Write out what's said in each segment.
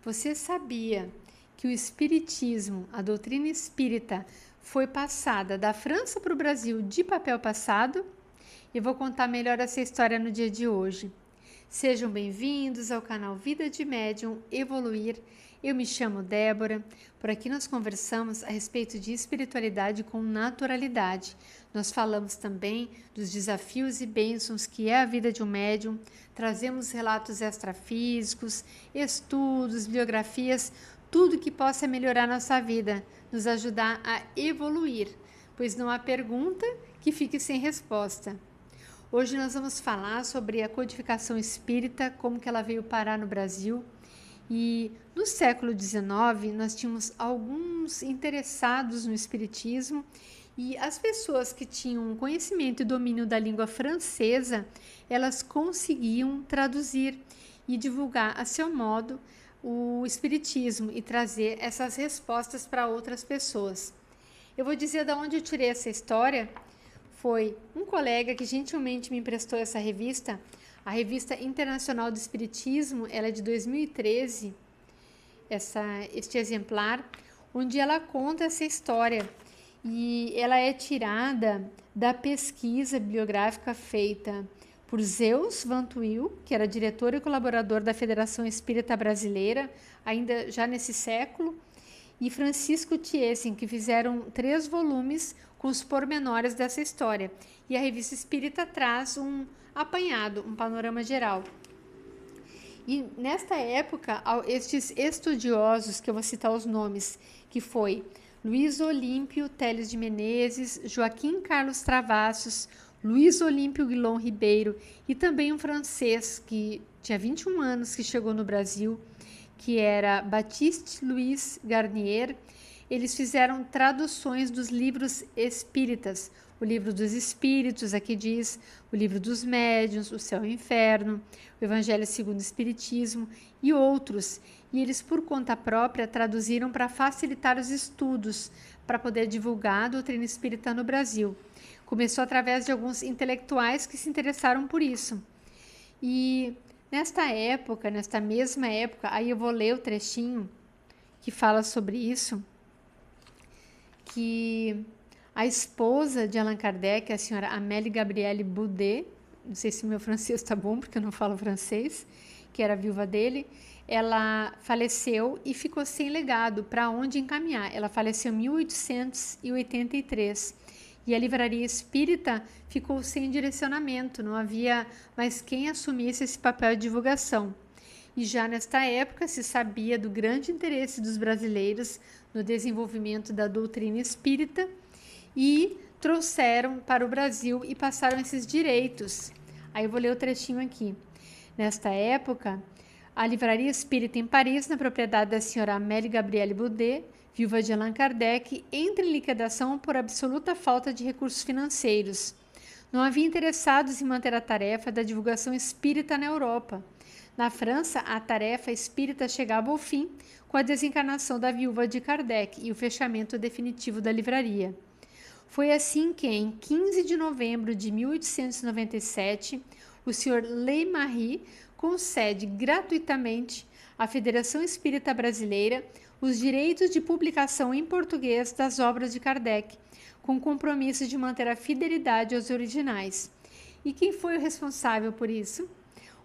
Você sabia que o espiritismo, a doutrina espírita, foi passada da França para o Brasil de papel passado? Eu vou contar melhor essa história no dia de hoje. Sejam bem-vindos ao canal Vida de Médium Evoluir. Eu me chamo Débora. Por aqui nós conversamos a respeito de espiritualidade com naturalidade. Nós falamos também dos desafios e bênçãos que é a vida de um médium. Trazemos relatos extrafísicos, estudos, biografias, tudo que possa melhorar nossa vida, nos ajudar a evoluir, pois não há pergunta que fique sem resposta. Hoje nós vamos falar sobre a codificação espírita, como que ela veio parar no Brasil. E no século XIX nós tínhamos alguns interessados no espiritismo e as pessoas que tinham conhecimento e domínio da língua francesa, elas conseguiam traduzir e divulgar a seu modo o espiritismo e trazer essas respostas para outras pessoas. Eu vou dizer de onde eu tirei essa história. Foi um colega que gentilmente me emprestou essa revista, a Revista Internacional do Espiritismo, ela é de 2013, este exemplar, onde ela conta essa história e ela é tirada da pesquisa bibliográfica feita por Zeus Van Tuyl, que era diretor e colaborador da Federação Espírita Brasileira, ainda já nesse século, e Francisco Thiessen, que fizeram 3 volumes com os pormenores dessa história. E a Revista Espírita traz um apanhado, um panorama geral. E nesta época, estes estudiosos, que eu vou citar os nomes, que foi Luiz Olímpio Teles de Menezes, Joaquim Carlos Travassos, Luiz Olímpio Guilom Ribeiro e também um francês que tinha 21 anos que chegou no Brasil, que era Baptiste Louis Garnier. Eles fizeram traduções dos livros espíritas, o livro dos espíritos, aqui diz, o livro dos médiuns, o céu e o inferno, o Evangelho segundo o Espiritismo e outros. E eles, por conta própria, traduziram para facilitar os estudos, para poder divulgar a doutrina espírita no Brasil. Começou através de alguns intelectuais que se interessaram por isso. E nesta mesma época, aí eu vou ler o trechinho que fala sobre isso, que a esposa de Allan Kardec, a senhora Amélie Gabrielle Boudet, não sei se meu francês está bom, porque eu não falo francês, que era a viúva dele, ela faleceu e ficou sem legado para onde encaminhar. Ela faleceu em 1883 e a livraria espírita ficou sem direcionamento, não havia mais quem assumisse esse papel de divulgação. E já nesta época se sabia do grande interesse dos brasileiros no desenvolvimento da doutrina espírita e trouxeram para o Brasil e passaram esses direitos. Aí eu vou ler o trechinho aqui. Nesta época, a livraria espírita em Paris, na propriedade da senhora Amélie Gabrielle Boudet, viúva de Allan Kardec, entra em liquidação por absoluta falta de recursos financeiros. Não havia interessados em manter a tarefa da divulgação espírita na Europa. Na França, a tarefa espírita chegava ao fim com a desencarnação da viúva de Kardec e o fechamento definitivo da livraria. Foi assim que, em 15 de novembro de 1897, o Sr. Leymarie concede gratuitamente à Federação Espírita Brasileira os direitos de publicação em português das obras de Kardec, com compromisso de manter a fidelidade aos originais. E quem foi o responsável por isso?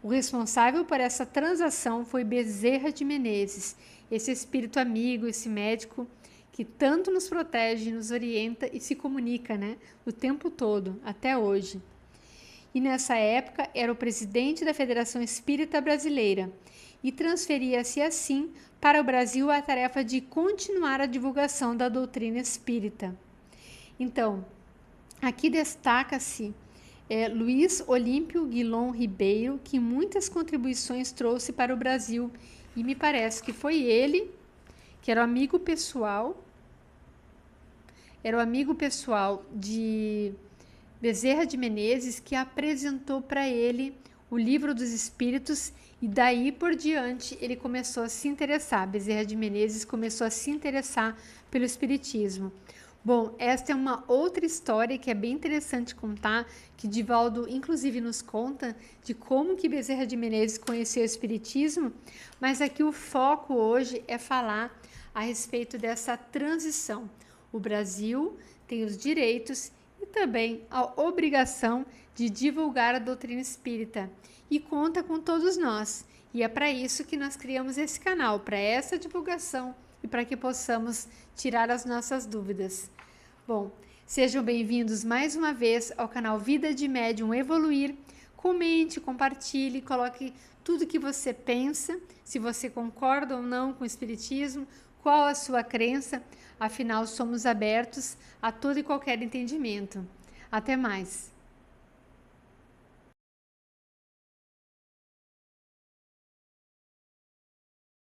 O responsável por essa transação foi Bezerra de Menezes, esse espírito amigo, esse médico que tanto nos protege, nos orienta e se comunica, o tempo todo, até hoje. E nessa época era o presidente da Federação Espírita Brasileira e transferia-se assim para o Brasil a tarefa de continuar a divulgação da doutrina espírita. Então, aqui destaca-se Luiz Olímpio Guilom Ribeiro, que muitas contribuições trouxe para o Brasil, e me parece que foi ele, que era o amigo pessoal de Bezerra de Menezes, que apresentou para ele o Livro dos Espíritos, e daí por diante ele começou a se interessar, Bezerra de Menezes começou a se interessar pelo espiritismo. Bom, esta é uma outra história que é bem interessante contar, que Divaldo inclusive nos conta de como que Bezerra de Menezes conheceu o Espiritismo, mas aqui o foco hoje é falar a respeito dessa transição. O Brasil tem os direitos e também a obrigação de divulgar a doutrina espírita e conta com todos nós. E é para isso que nós criamos esse canal, para essa divulgação e para que possamos tirar as nossas dúvidas. Bom, sejam bem-vindos mais uma vez ao canal Vida de Médium Evoluir. Comente, compartilhe, coloque tudo que você pensa, se você concorda ou não com o Espiritismo, qual a sua crença, afinal somos abertos a todo e qualquer entendimento. Até mais!